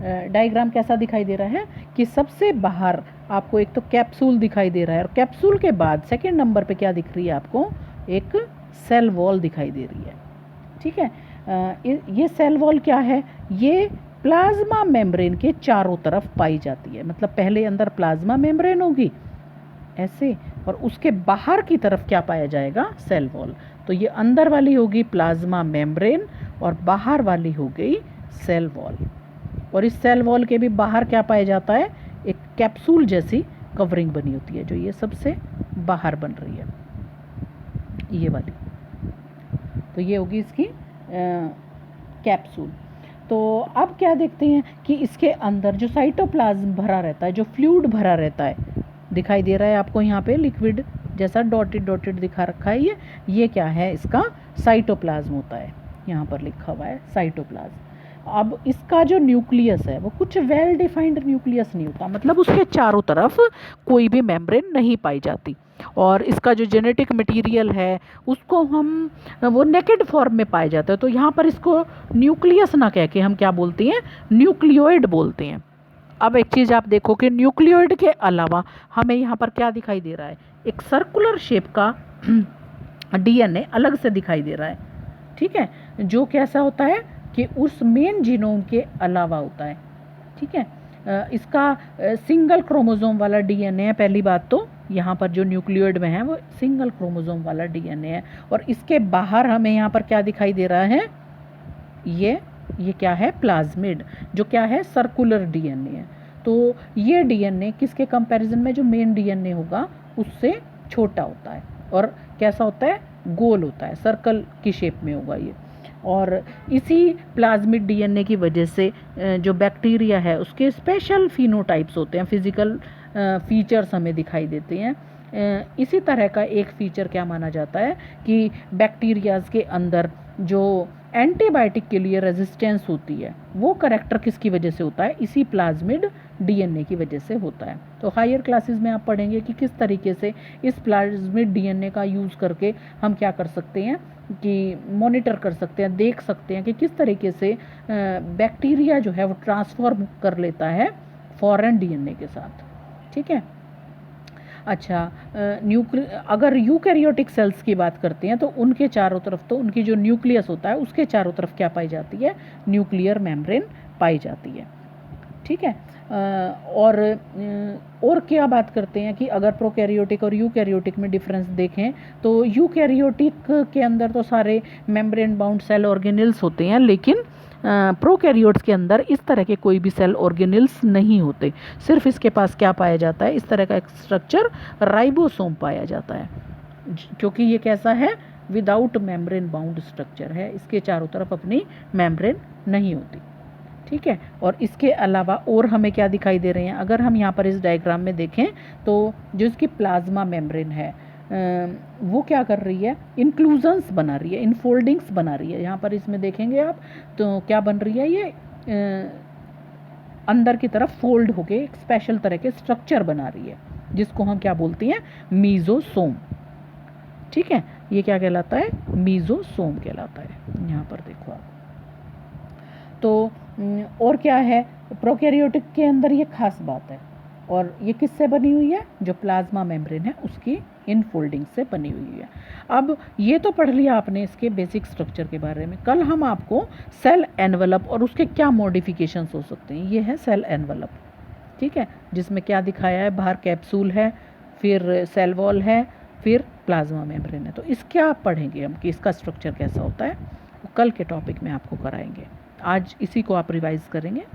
Diagram कैसा दिखाई दे रहा है कि सबसे बाहर आपको एक तो कैप्सूल दिखाई दे रहा है, और कैप्सूल के बाद सेकंड नंबर पे क्या दिख रही है आपको, एक सेल वॉल दिखाई दे रही है। ठीक है, ये सेल वॉल क्या है, ये प्लाज्मा मेम्ब्रेन के चारों तरफ पाई जाती है। मतलब पहले अंदर प्लाज्मा मेम्ब्रेन होगी ऐसे, और उसके बाहर की तरफ क्या पाया जाएगा, सेल वॉल। तो ये अंदर वाली होगी प्लाज्मा मेम्ब्रेन और बाहर वाली हो गई सेल वॉल। और इस सेल वॉल के भी बाहर क्या पाया जाता है, एक कैप्सूल जैसी कवरिंग बनी होती है, जो ये सबसे बाहर बन रही है, ये वाली। तो ये होगी इसकी कैप्सूल। तो अब क्या देखते हैं कि इसके अंदर जो साइटोप्लाज्म भरा रहता है, जो फ्लूइड भरा रहता है, दिखाई दे रहा है आपको यहाँ पे लिक्विड जैसा डॉटेड डॉटेड दिखा रखा है, ये क्या है, इसका साइटोप्लाज्म होता है, यहाँ पर लिखा हुआ है साइटोप्लाज्म। अब इसका जो न्यूक्लियस है वो कुछ वेल डिफाइंड न्यूक्लियस नहीं होता, मतलब उसके चारों तरफ कोई भी मेम्ब्रेन नहीं पाई जाती, और इसका जो जेनेटिक मटेरियल है उसको हम वो नेकेड फॉर्म में पाया जाता है। तो यहाँ पर इसको न्यूक्लियस ना कह के हम क्या बोलते हैं, न्यूक्लियोइड बोलते हैं। अब एक चीज़ आप देखो कि न्यूक्लियोइड के अलावा हमें यहाँ पर क्या दिखाई दे रहा है, एक सर्कुलर शेप का डीएनए अलग से दिखाई दे रहा है। ठीक है, जो कैसा होता है कि उस मेन जीनोम के अलावा होता है। ठीक है, इसका सिंगल क्रोमोसोम वाला डीएनए है। पहली बात तो यहाँ पर जो न्यूक्लियोइड में है वो सिंगल क्रोमोसोम वाला डीएनए है, और इसके बाहर हमें यहाँ पर क्या दिखाई दे रहा है, ये क्या है, प्लाज्मिड, जो क्या है, सर्कुलर डीएनए है। तो ये डीएनए किसके कंपैरिजन में, जो मेन डीएनए होगा उससे छोटा होता है, और कैसा होता है, गोल होता है, सर्कल की शेप में होगा ये। और इसी प्लाज्मिड डीएनए की वजह से जो बैक्टीरिया है उसके स्पेशल फिनोटाइप्स होते हैं, फिजिकल फीचर्स हमें दिखाई देते हैं। इसी तरह का एक फीचर क्या माना जाता है कि बैक्टीरियाज के अंदर जो एंटीबायोटिक के लिए रेजिस्टेंस होती है, वो करैक्टर किसकी वजह से होता है, इसी प्लाज्मिड डीएनए की वजह से होता है। तो हायर क्लासेस में आप पढ़ेंगे कि किस तरीके से इस प्लाज्मिड डीएनए का यूज़ करके हम क्या कर सकते हैं कि मॉनिटर कर सकते हैं, देख सकते हैं कि किस तरीके से बैक्टीरिया जो है वो ट्रांसफॉर्म कर लेता है फॉरेन डीएनए के साथ। ठीक है, अच्छा, अगर यूकैरियोटिक सेल्स की बात करते हैं तो उनके चारों तरफ, तो उनकी जो न्यूक्लियस होता है उसके चारों तरफ क्या पाई जाती है, न्यूक्लियर मेम्ब्रेन पाई जाती है। ठीक है, और क्या बात करते हैं कि अगर प्रोकैरियोटिक और यूकैरियोटिक में डिफरेंस देखें तो यूकैरियोटिक के अंदर तो सारे मेम्ब्रेन बाउंड सेल ऑर्गेनेल्स होते हैं, लेकिन प्रोकैरियोट्स के अंदर इस तरह के कोई भी सेल ऑर्गेनेल्स नहीं होते। सिर्फ इसके पास क्या पाया जाता है, इस तरह का एक स्ट्रक्चर राइबोसोम पाया जाता है, क्योंकि ये कैसा है, विदाउट मेम्ब्रेन बाउंड स्ट्रक्चर है, इसके चारों तरफ अपनी मेम्ब्रेन नहीं होती। ठीक है, और इसके अलावा और हमें क्या दिखाई दे रहे हैं, अगर हम यहाँ पर इस डायग्राम में देखें तो जो इसकी प्लाज्मा मेम्ब्रेन है वो क्या कर रही है, इंक्लूजन्स बना रही है, इनफोल्डिंग्स बना रही है। यहाँ पर इसमें देखेंगे आप तो क्या बन रही है, ये अंदर की तरफ फोल्ड होके एक स्पेशल तरह के स्ट्रक्चर बना रही है, जिसको हम क्या बोलते हैं, मीजोसोम। ठीक है, ये क्या कहलाता है, मीजोसोम कहलाता है। यहाँ पर देखो आप, तो और क्या है, प्रोकैरियोटिक के अंदर ये खास बात है, और ये किससे बनी हुई है, जो प्लाज्मा मेम्ब्रेन है उसकी इनफोल्डिंग से बनी हुई है। अब ये तो पढ़ लिया आपने इसके बेसिक स्ट्रक्चर के बारे में। कल हम आपको सेल एनवेलप और उसके क्या मॉडिफिकेशंस हो सकते हैं, ये है सेल एनवेलप। ठीक है, जिसमें क्या दिखाया है, बाहर कैप्सूल है, फिर सेल वॉल है, फिर प्लाज्मा मेम्ब्रेन है। तो इसका आप पढ़ेंगे हम कि इसका स्ट्रक्चर कैसा होता है, कल के टॉपिक में आपको कराएंगे। आज इसी को आप रिवाइज करेंगे।